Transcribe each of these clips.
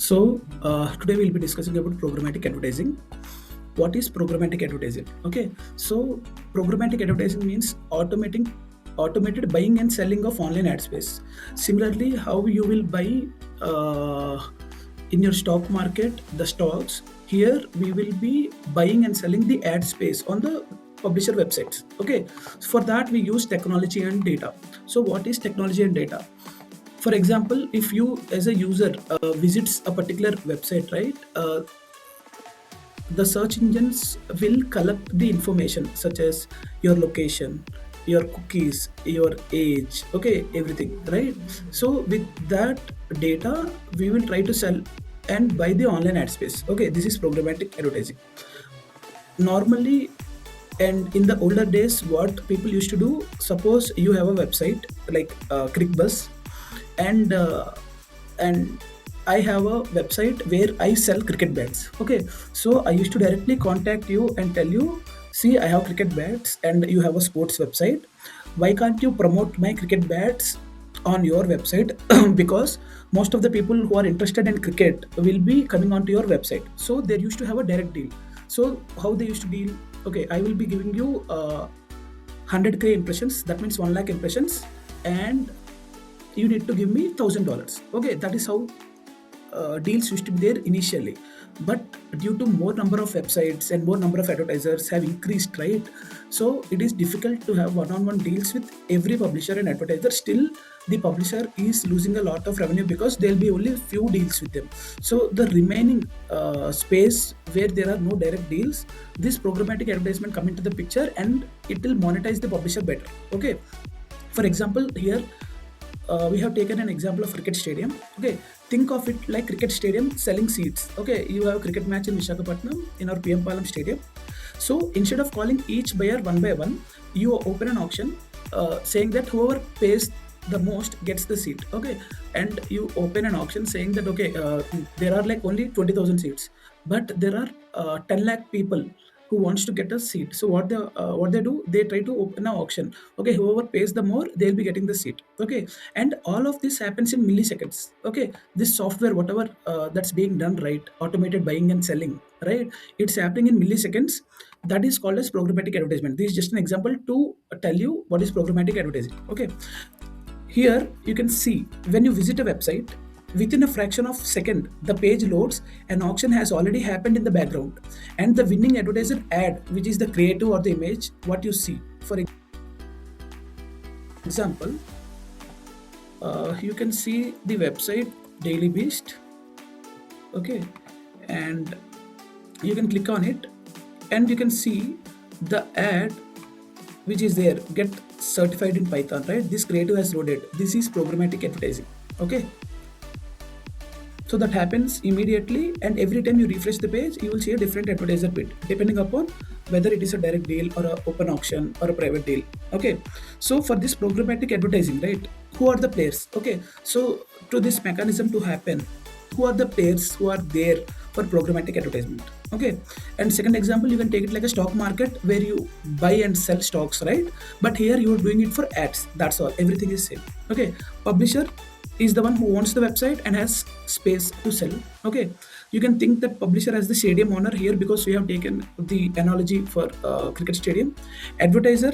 Today we'll be discussing about programmatic advertising. What is programmatic advertising? Okay, so programmatic advertising means automated buying and selling of online ad space. Similarly, how you will buy in your stock market the stocks. Here we will be buying and selling the ad space on the publisher websites. Okay, for that we use technology and data. So what is technology and data? For example, if you as a user visits a particular website, right, the search engines will collect the information such as your location, your cookies, your age, okay, everything, right? So with that data we will try to sell and buy the online ad space. Okay, this is programmatic advertising. Normally, and in the older days, what people used to do, suppose you have a website like ClickBus, and I have a website where I sell cricket bats. Okay, so I used to directly contact you and tell you, see, I have cricket bats and you have a sports website. Why can't you promote my cricket bats on your website? Because most of the people who are interested in cricket will be coming onto your website. So they used to have a direct deal. So how they used to deal? Okay, I will be giving you 100k impressions. That means 1 lakh impressions, and you need to give me $1,000. Okay, that is how deals used to be there initially. But due to more number of websites and more number of advertisers have increased, right? So it is difficult to have one-on-one deals with every publisher and advertiser. Still, the publisher is losing a lot of revenue because there'll be only few deals with them. So the remaining space where there are no direct deals, this programmatic advertisement come into the picture and it will monetize the publisher better. Okay, for example, here we have taken an example of cricket stadium. Okay, think of it like cricket stadium selling seats. Okay, you have a cricket match in Visakhapatnam in our PM Palam stadium. So instead of calling each buyer one by one, you open an auction saying that whoever pays the most gets the seat. Okay, and you open an auction saying that okay, there are like only 20,000 seats, but there are 10 lakh people who wants to get a seat. So what they do, they try to open an auction. Okay, whoever pays the more, they'll be getting the seat. Okay, and all of this happens in milliseconds. Okay, this software, whatever that's being done, right, automated buying and selling, right, it's happening in milliseconds. That is called as programmatic advertisement. This is just an example to tell you what is programmatic advertising. Okay, here you can see when you visit a website, within a fraction of second the page loads. An auction has already happened in the background, and the winning advertiser ad, which is the creative or the image what you see. For example, you can see the website Daily Beast. Okay, and you can click on it and you can see the ad which is there, get certified in Python, right? This creative has loaded. This is programmatic advertising. Okay, so that happens immediately, and every time you refresh the page, you will see a different advertiser bid depending upon whether it is a direct deal or a open auction or a private deal. Okay, so for this programmatic advertising, right, who are the players? Okay, so to this mechanism to happen, who are the players who are there for programmatic advertisement? Okay, and second example, you can take it like a stock market where you buy and sell stocks, right? But here you are doing it for ads. That's all, everything is same. Okay, publisher is the one who owns the website and has space to sell. Okay, you can think that publisher as the stadium owner here because we have taken the analogy for cricket stadium. Advertiser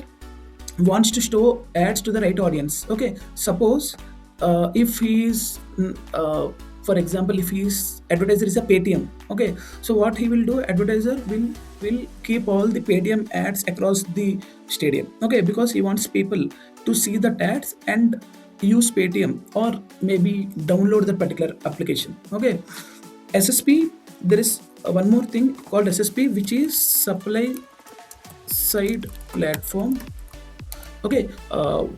wants to show ads to the right audience. Okay, suppose if he is for example, if his advertiser is a Paytm. Okay, so what he will do, advertiser will keep all the Paytm ads across the stadium. Okay, because he wants people to see the ads and use Paytm or maybe download that particular application. Okay, SSP, there is one more thing called SSP, which is supply side platform. Okay,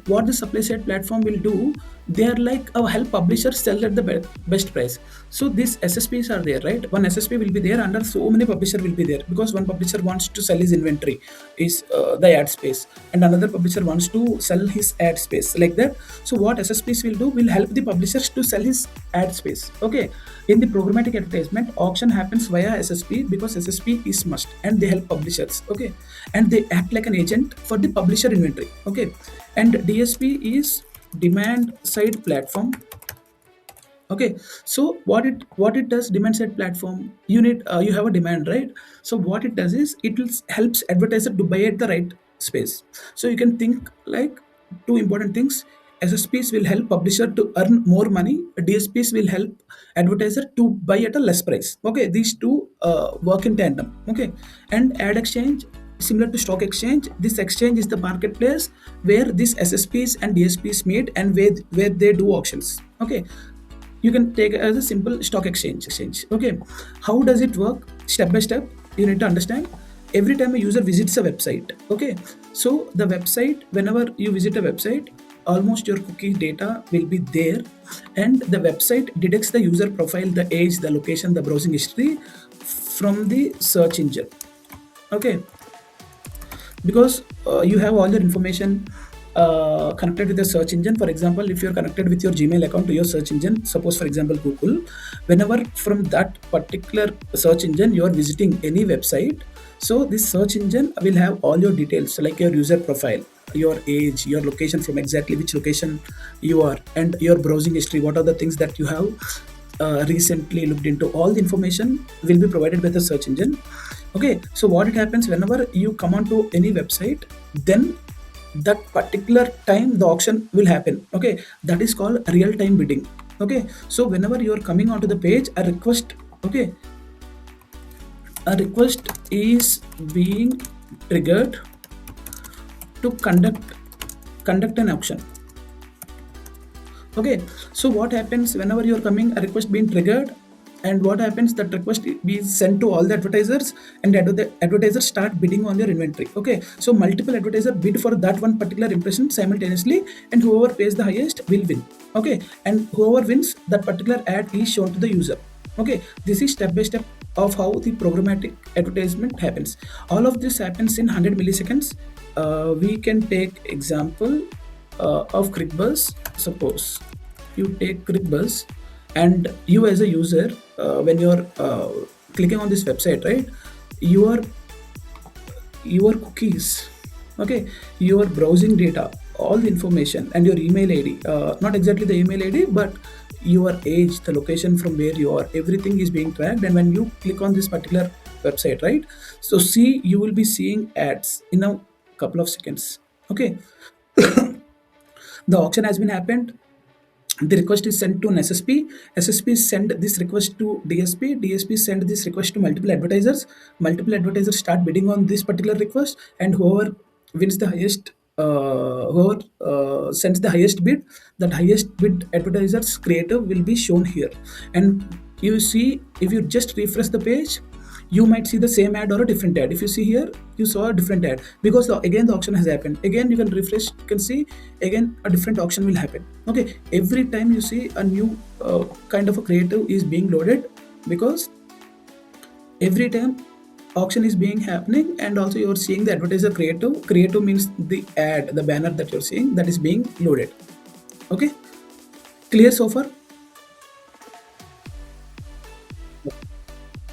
what the supply side platform will do, they are like help publishers sell at the best price. So these SSPs are there, right? One SSP will be there under so many publisher will be there, because one publisher wants to sell his inventory, is the ad space, and another publisher wants to sell his ad space, like that. So what SSPs will do, will help the publishers to sell his ad space. Okay, in the programmatic advertisement, auction happens via SSP because SSP is must and they help publishers. Okay, and they act like an agent for the publisher inventory. Okay, and DSP is demand side platform. Okay, so what it does, demand side platform, you have a demand, right? So what it does is helps advertiser to buy at the right space. So you can think like two important things. SSPs will help publisher to earn more money. DSPs will help advertiser to buy at a less price. Okay, these two work in tandem. Okay, and ad exchange, similar to stock exchange, this exchange is the marketplace where these SSPs and DSPs meet and where they do auctions. Okay, you can take it as a simple stock exchange. Okay, how does it work? Step by step, you need to understand. Every time a user visits a website, okay, so the website, whenever you visit a website, almost your cookie data will be there, and the website detects the user profile, the age, the location, the browsing history from the search engine. Okay, because you have all your information connected with the search engine. For example, if you're connected with your Gmail account to your search engine, suppose for example Google, whenever from that particular search engine you are visiting any website, so this search engine will have all your details like your user profile, your age, your location, from exactly which location you are, and your browsing history, what are the things that you have recently looked into. All the information will be provided by the search engine. Okay, so what it happens, whenever you come onto any website, then that particular time the auction will happen. Okay, that is called real time bidding. Okay, so whenever you are coming onto the page, a request, okay, a request is being triggered to conduct an auction. Okay, so what happens whenever you're coming, a request being triggered, and what happens, that request be sent to all the advertisers, and the advertisers start bidding on their inventory. Okay, so multiple advertisers bid for that one particular impression simultaneously, and whoever pays the highest will win. Okay, and whoever wins, that particular ad is shown to the user. Okay, this is step by step of how the programmatic advertisement happens. All of this happens in 100 milliseconds. We can take example of ClickBuzz. Suppose you take ClickBuzz, and you as a user, when you're clicking on this website, right, your your cookies, okay, your browsing data, all the information, and your email id, not exactly the email id, but your age, the location from where you are, everything is being tracked. And when you click on this particular website, right, so see, you will be seeing ads in a couple of seconds. Okay, the auction has been happened, the request is sent to an SSP. SSP send this request to DSP. DSP send this request to multiple advertisers. Multiple advertisers start bidding on this particular request, and whoever wins the highest, whoever sends the highest bid, that highest bid advertiser's creative will be shown here. And you see, if you just refresh the page, you might see the same ad or a different ad. If you see here, you saw a different ad, because again the auction has happened. Again you can refresh, you can see again a different auction will happen. Okay, every time you see a new kind of a creative is being loaded, because every time auction is being happening, and also you're seeing the advertiser creative means the ad, the banner that you're seeing, that is being loaded. Okay, clear so far?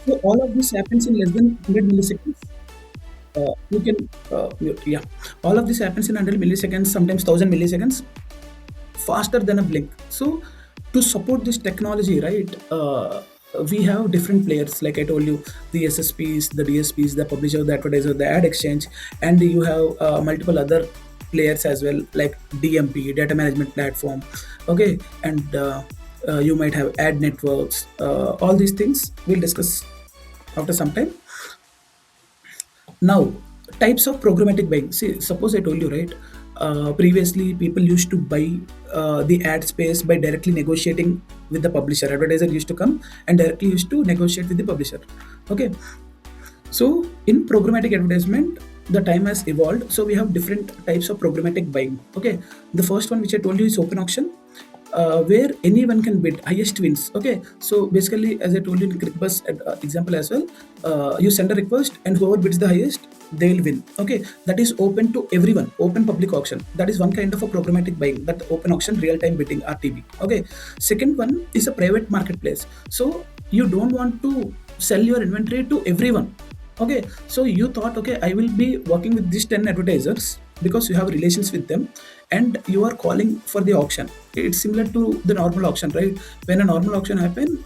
So all of this happens in less than 100 milliseconds. You can yeah, all of this happens in 100 milliseconds, sometimes 1000 milliseconds, faster than a blink. So to support this technology, right, we have different players, like I told you, the SSPs, the DSPs, the publisher, the advertiser, the ad exchange, and you have multiple other players as well, like DMP, data management platform. Okay, and you might have ad networks. All these things we'll discuss after some time. Now, types of programmatic buying. See, suppose I told you, right? Previously, people used to buy the ad space by directly negotiating with the publisher. Advertiser used to come and directly used to negotiate with the publisher. Okay. So, in programmatic advertisement, the time has evolved. So, we have different types of programmatic buying. Okay. The first one, which I told you, is open auction, where anyone can bid, highest wins. Okay, so basically, as I told you in ClickBus example as well, you send a request, and whoever bids the highest, they will win. Okay, that is open to everyone, open public auction. That is one kind of a programmatic buying, that open auction, real time bidding, RTB. Okay, second one is a private marketplace. So you don't want to sell your inventory to everyone. Okay, so you thought, okay, I will be working with these 10 advertisers, because you have relations with them, and you are calling for the auction. It's similar to the normal auction, right? When a normal auction happen,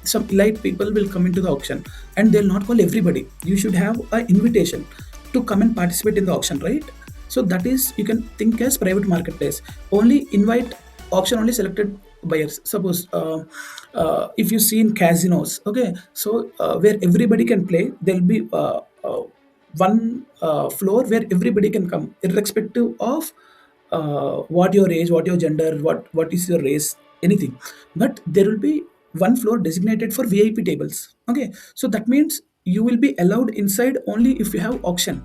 some elite people will come into the auction, and they'll not call everybody. You should have an invitation to come and participate in the auction, right? So that is, you can think as private marketplace. Only invite auction only selected buyers. Suppose if you see in casinos, okay, so where everybody can play, there'll be one floor where everybody can come irrespective of what your age, what your gender, what is your race, anything. But there will be one floor designated for VIP tables. Okay, so that means you will be allowed inside only if you have auction,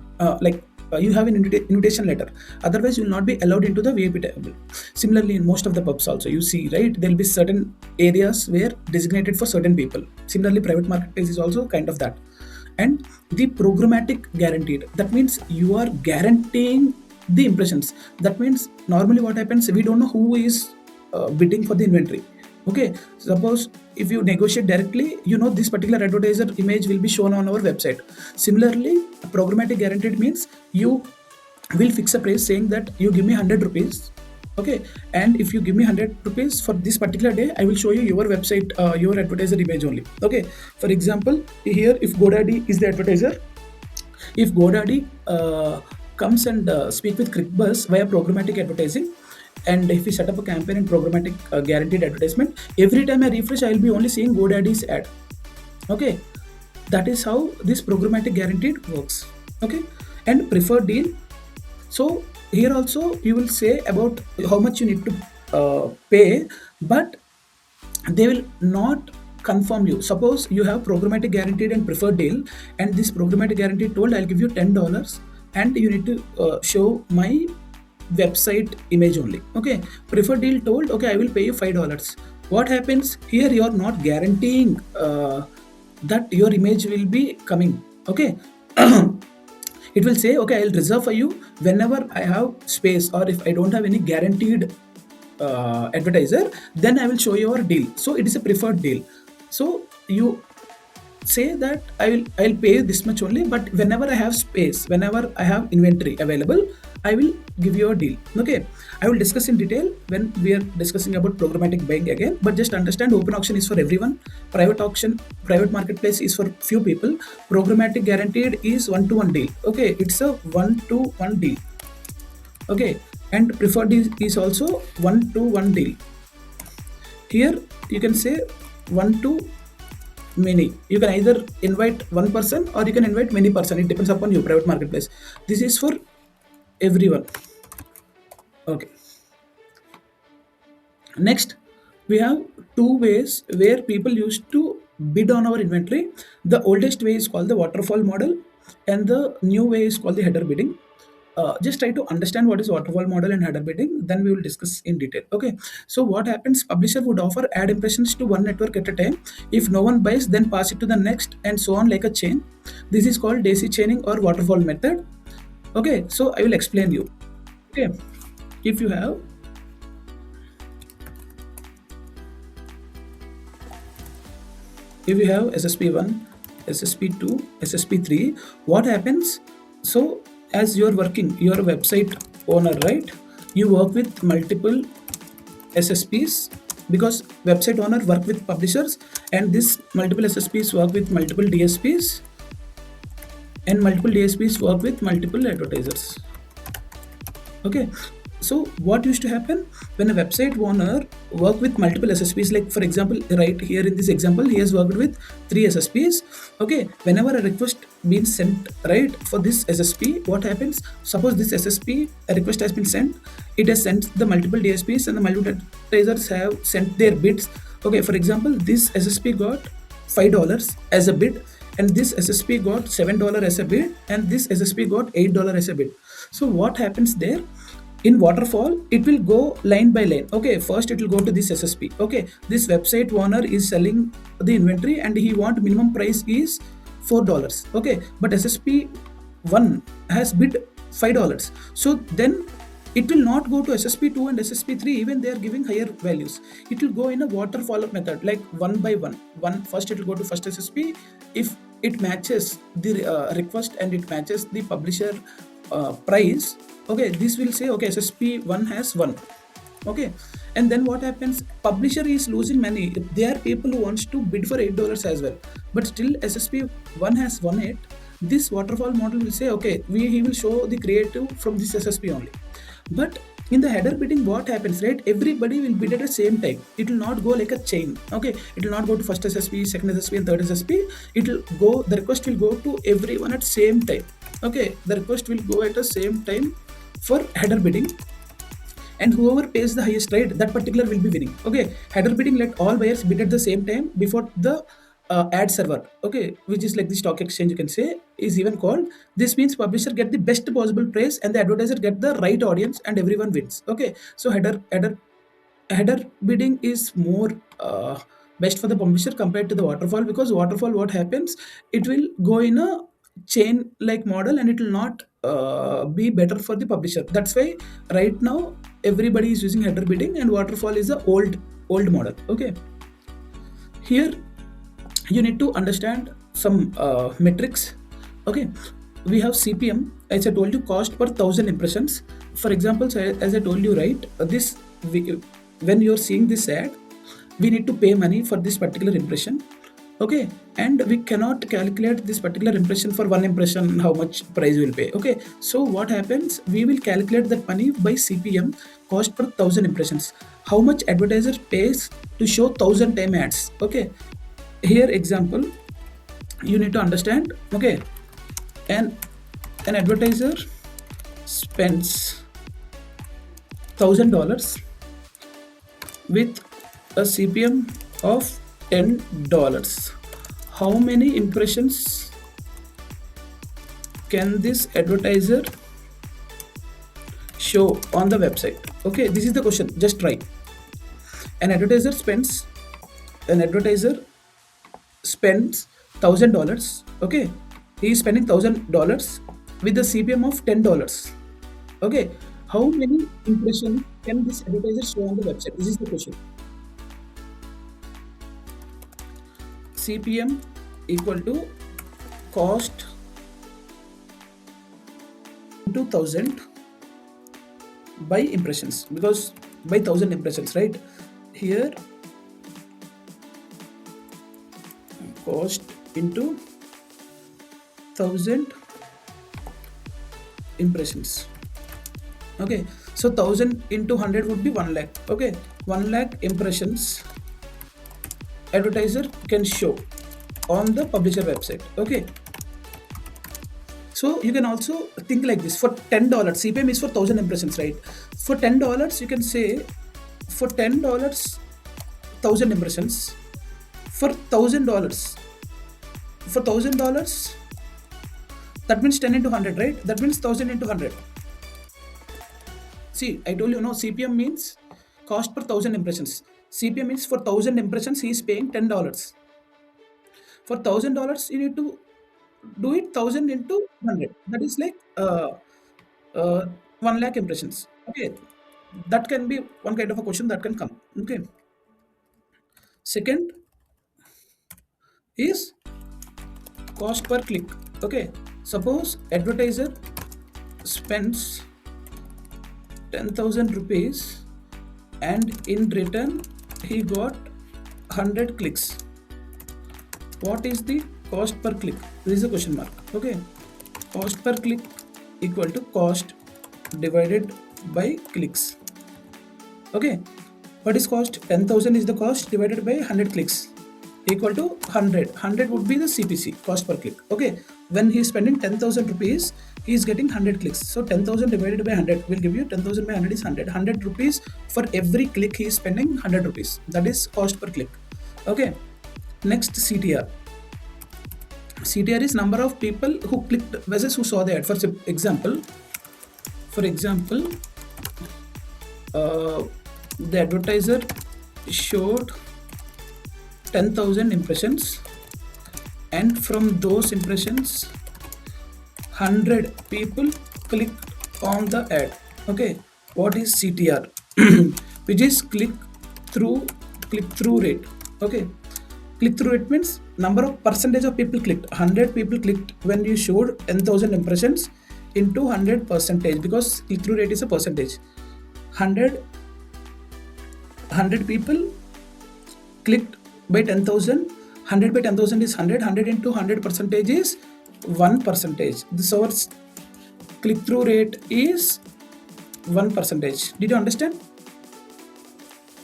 you have an invitation letter. Otherwise, you will not be allowed into the VIP table. Similarly, in most of the pubs also, you see, right, there will be certain areas where designated for certain people. Similarly, private marketplace is also kind of that. And the programmatic guaranteed, that means you are guaranteeing the impressions. That means normally what happens, we don't know who is bidding for the inventory. Okay, suppose if you negotiate directly, you know this particular advertiser image will be shown on our website. Similarly, programmatic guaranteed means you will fix a price saying that you give me 100 rupees. Okay, and if you give me 100 rupees for this particular day, I will show you your website, your advertiser image only. Okay, for example, here if GoDaddy is the advertiser, if GoDaddy comes and speak with ClickBuzz via programmatic advertising, and if we set up a campaign in programmatic guaranteed advertisement, every time I refresh, I will be only seeing GoDaddy's ad. Okay, that is how this programmatic guaranteed works. Okay, and preferred deal. So here also you will say about how much you need to pay, but they will not confirm you. Suppose you have programmatic guaranteed and preferred deal, and this programmatic guaranteed told I'll give you $10, and you need to show my website image only. Okay, preferred deal told okay, I will pay you $5. What happens here? You are not guaranteeing that your image will be coming. Okay. It will say okay, I'll reserve for you whenever I have space, or if I don't have any guaranteed advertiser, then I will show you our deal. So it is a preferred deal. So you say that I'll pay you this much only, but whenever I have space, whenever I have inventory available, I will give you a deal. Okay, I will discuss in detail when we are discussing about programmatic buying again, but just understand open auction is for everyone, private marketplace is for few people, programmatic guaranteed is one-to-one deal. Okay, it's a one-to-one deal. Okay, and preferred is also one-to-one deal. Here you can say one to many. You can either invite one person or you can invite many person. It depends upon you, private marketplace. This is for everyone. Okay, next we have two ways where people used to bid on our inventory. The oldest way is called the waterfall model, and the new way is called the header bidding. Just try to understand what is waterfall model and header bidding, then we will discuss in detail. Okay, so what happens, publisher would offer ad impressions to one network at a time. If no one buys, then pass it to the next, and so on, like a chain. This is called daisy chaining or waterfall method. Okay, so I will explain you. Okay, if you have SSP1, SSP2, SSP3, what happens? So as you're working, you're a website owner, right? You work with multiple SSPs, because website owner work with publishers, and this multiple SSPs work with multiple DSPs, and multiple DSPs work with multiple advertisers. Okay, so what used to happen when a website owner work with multiple SSPs, like for example, right here in this example, he has worked with 3 SSPs. Okay, whenever a request being sent, right, for this SSP, what happens? Suppose this SSP, a request has been sent, it has sent the multiple DSPs, and the multiple advertisers have sent their bids. Okay, for example, this SSP got $5 as a bid, and this SSP got $7 as a bid, and this SSP got $8 as a bid. So what happens there? In waterfall, it will go line by line. Okay, first it will go to this SSP. Okay, this website owner is selling the inventory and he want minimum price is $4. Okay, but SSP 1 has bid $5. So then it will not go to SSP 2 and SSP 3, even they are giving higher values. It will go in a waterfall method, like one by one. First it will go to first SSP. If it matches the request and it matches the publisher price, Okay, this will say okay, SSP1 has 1. Okay, and then what happens, publisher is losing money. There are people who wants to bid for $8 as well, but still SSP1 has won it. This waterfall model will say okay, he will show the creative from this SSP only. But in the header bidding, what happens, right? Everybody will bid at the same time. It will not go like a chain. Okay, it will not go to first SSP, second SSP, and third SSP. It will go, the request will go to everyone at same time. Okay, the request will go at the same time for header bidding, and whoever pays the highest rate, that particular will be winning. Okay, header bidding let all buyers bid at the same time before the ad server. Okay, which is like the stock exchange, you can say, is even called. This means publisher get the best possible price and the advertiser get the right audience and everyone wins. Okay, so header bidding is more best for the publisher compared to the waterfall, because waterfall, what happens, it will go in a chain like model and it will not be better for the publisher. That's why right now everybody is using header bidding and waterfall is a old model. Okay, here you need to understand some metrics. Okay, we have CPM, as I told you, cost per 1,000 impressions. For example, so as I told you, right, when you're seeing this ad, we need to pay money for this particular impression. Okay, and we cannot calculate this particular impression for one impression how much price will pay. Okay, so what happens, we will calculate that money by CPM, cost per 1,000 impressions, how much advertiser pays to show 1,000 time ads. Okay, here example, you need to understand. Okay, and an advertiser spends $1,000 with a CPM of $10. How many impressions can this advertiser show on the website? Okay, this is the question, just try. An advertiser spends $1,000. Okay, he is spending $1,000 with the CPM of $10. Okay, how many impressions can this advertiser show on the website? This is the question. CPM equal to cost into 1,000 by impressions, because by 1,000 impressions, right? Here cost into 1,000 impressions. Okay, so 1,000 into 100 would be 1 lakh. Okay, 1 lakh impressions advertiser can show on the publisher website. Okay, so you can also think like this. For $10, CPM is for 1,000 impressions, right? For $10, you can say for $10, 1,000 impressions. For $1,000, that means 10 into 100, right? That means 1,000 into 100. See, I told you, no, CPM means cost per 1,000 impressions. CPM means for 1,000 impressions he is paying $10. For $1,000, you need to do it 1,000 into 100. That is like 1 lakh impressions. Okay, that can be one kind of a question that can come. Okay, second is cost per click. Okay, suppose advertiser spends 10,000 rupees and in return he got 100 clicks. What is the cost per click? This is a question mark. Okay, cost per click equal to cost divided by clicks. Okay, what is cost? 10,000 is the cost divided by 100 clicks equal to 100. 100 would be the CPC, cost per click. Okay, when he is spending 10,000 rupees, he is getting 100 clicks. So 10,000 divided by 100 will give you 10,000 by 100 is 100. 100 rupees for every click he is spending 100 rupees. That is cost per click. Okay, next CTR. CTR is number of people who clicked versus who saw the ad. For example, the advertiser showed 10,000 impressions, and from those impressions 100 people clicked on the ad. Okay, what is CTR? Which is click through rate. Okay, click through rate means number of percentage of people clicked. 100 people clicked when you showed 10,000 impressions. into 100 percentage, because click-through rate is a percentage. 100 people clicked by 10,000. 100 by 10,000 is 100. 100 into 100 percentage is 1 percentage. This our click-through rate is 1 percentage. Did you understand?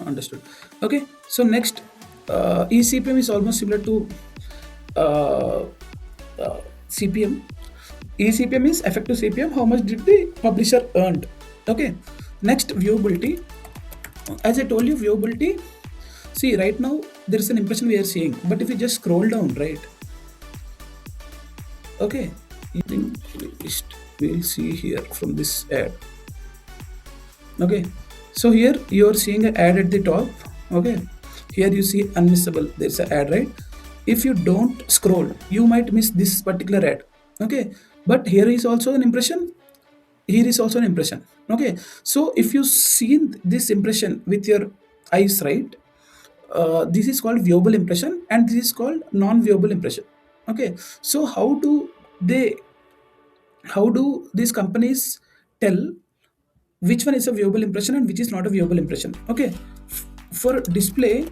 Understood. Okay, so next, eCPM is almost similar to uh, CPM. eCPM is effective CPM, how much did the publisher earned. Okay, next, viewability. As I told you, viewability, see, right now there is an impression we are seeing, but if you just scroll down, right, okay, you think we'll see here from this ad. Okay, so here you are seeing an ad at the top. Okay, here you see unmissable, there's an ad, right? If you don't scroll, you might miss this particular ad. Okay, but here is also an impression, here is also an impression. Okay, so if you see this impression with your eyes, right, this is called viewable impression and this is called non-viewable impression. Okay, so they how do these companies tell which one is a viewable impression and which is not a viewable impression? Okay, for display,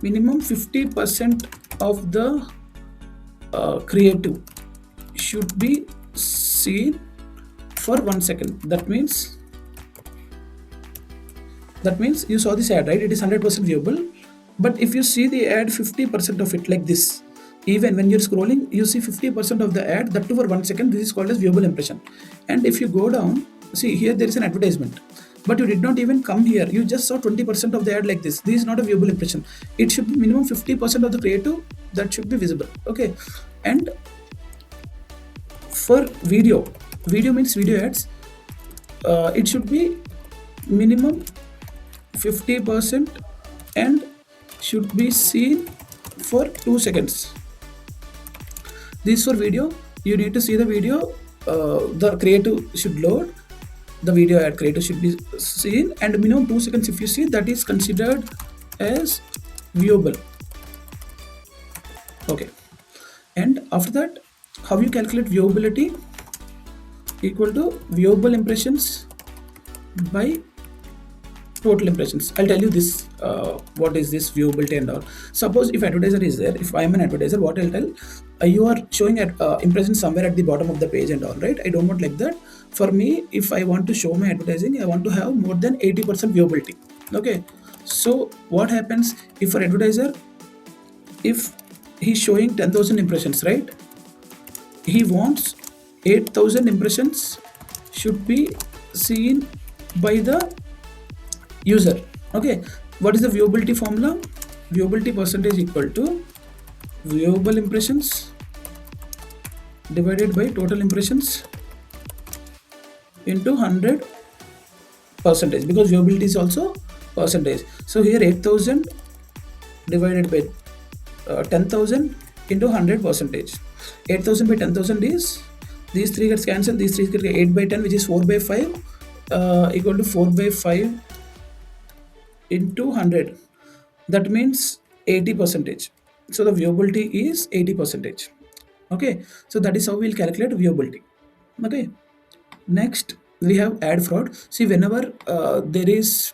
minimum 50% of the creative should be seen for 1 second. That means you saw this ad, right? It is 100% viewable, but if you see the ad 50% of it like this, even when you're scrolling you see 50% of the ad, that too for 1 second, this is called as viewable impression. And if you go down, see here there is an advertisement, but you did not even come here, you just saw 20% of the ad like this is not a viewable impression. It should be minimum 50% of the creative that should be visible. Okay, and for video means video ads, it should be minimum 50% and should be seen for 2 seconds. This for video, you need to see the video, the creative should load, the video ad creative should be seen, and minimum 2 seconds if you see, that is considered as viewable. Okay, and after that, how you calculate viewability? Equal to viewable impressions by total impressions. I'll tell you this, what is this viewability and all. Suppose if advertiser is there, if I am an advertiser, what I'll tell, you are showing at impressions somewhere at the bottom of the page and all, right? I don't want like that. For me, if I want to show my advertising, I want to have more than 80% viewability. Okay, so what happens if for advertiser, if he's showing 10,000 impressions, right, he wants 8,000 impressions should be seen by the user. Okay, what is the viewability formula? Viewability percentage equal to viewable impressions divided by total impressions into 100 percentage, because viewability is also percentage. So here 8,000 divided by 10,000 into 100 percentage. 8,000 by 10,000 is, these three gets cancelled, these three get 8 by 10, which is 4 by 5, equal to 4 by 5 into 100. That means 80 percentage. So the viewability is 80 percentage. Okay, so that is how we'll calculate viewability. Okay, next we have ad fraud. See, whenever there is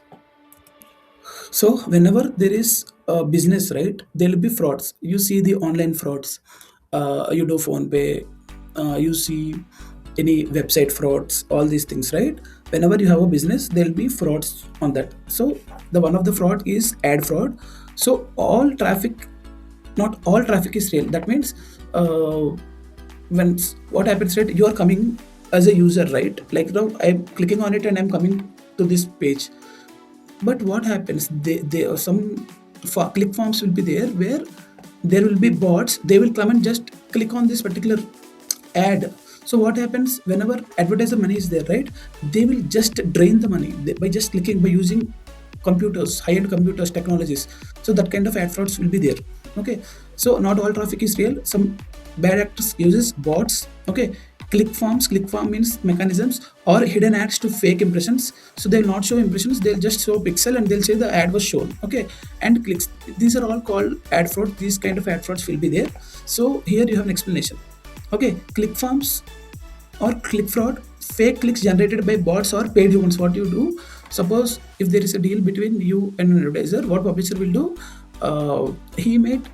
a business, right, there will be frauds. You see the online frauds, you do phone pay, you see any website frauds, all these things, right? Whenever you have a business, there will be frauds on that. So the one of the fraud is ad fraud. So not all traffic is real. That means when what happens, right, you are coming as a user, right, like now I'm clicking on it and I'm coming to this page, but what happens, they are some click forms will be there where there will be bots, they will come and just click on this particular ad. So what happens, whenever advertiser money is there, right, they will just drain the money by just clicking, by using computers, high-end computers, technologies. So that kind of ad frauds will be there. Okay, so not all traffic is real. Some bad actors uses bots. Okay, click form means mechanisms, or hidden ads to fake impressions. So they'll not show impressions, they'll just show pixel and they'll say the ad was shown. Okay, and clicks, these are all called ad fraud. These kind of ad frauds will be there. So here you have an explanation. Okay, click forms or click fraud, fake clicks generated by bots or paid humans. What you do, suppose if there is a deal between you and an advertiser, what publisher will do, he might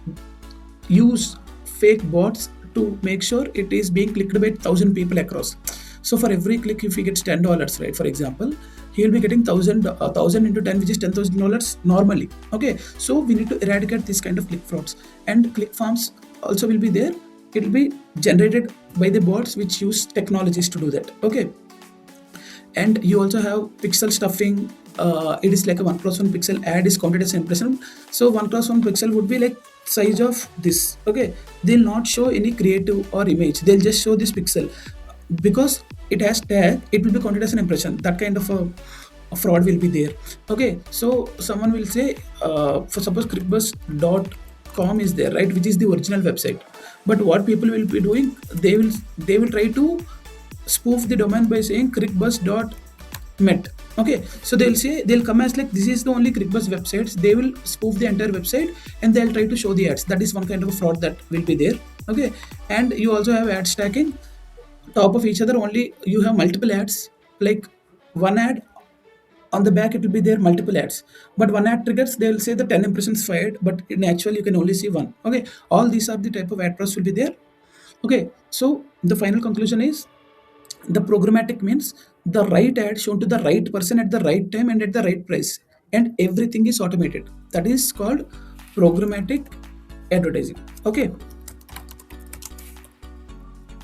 use fake bots to make sure it is being clicked by 1,000 people across. So for every click, if he gets $10, right, for example, he will be getting 1,000 into 10, which is $10,000 normally. Okay, so we need to eradicate this kind of click frauds, and click farms also will be there. It will be generated by the bots which use technologies to do that. Okay, and you also have pixel stuffing. It is like a 1 cross 1 pixel ad is counted as an impression. So 1 cross 1 pixel would be like size of this. Okay, they'll not show any creative or image, they'll just show this pixel. Because it has tag, it will be counted as an impression. That kind of a fraud will be there. Okay, so someone will say, for suppose crickbus.com is there, right, which is the original website. But what people will be doing, they will try to spoof the domain by saying crickbus.met. Okay, so they'll come as like this is the only crickbus websites. They will spoof the entire website and they'll try to show the ads. That is one kind of a fraud that will be there. Okay, and you also have ad stacking. Top of each other, only you have multiple ads, like one ad on the back, it will be there multiple ads, but one ad triggers, they will say the 10 impressions fired, but in actual you can only see one. Okay, all these are the type of ad pros will be there. Okay, so the final conclusion is, the programmatic means the right ad shown to the right person at the right time and at the right price, and everything is automated. That is called programmatic advertising. Okay,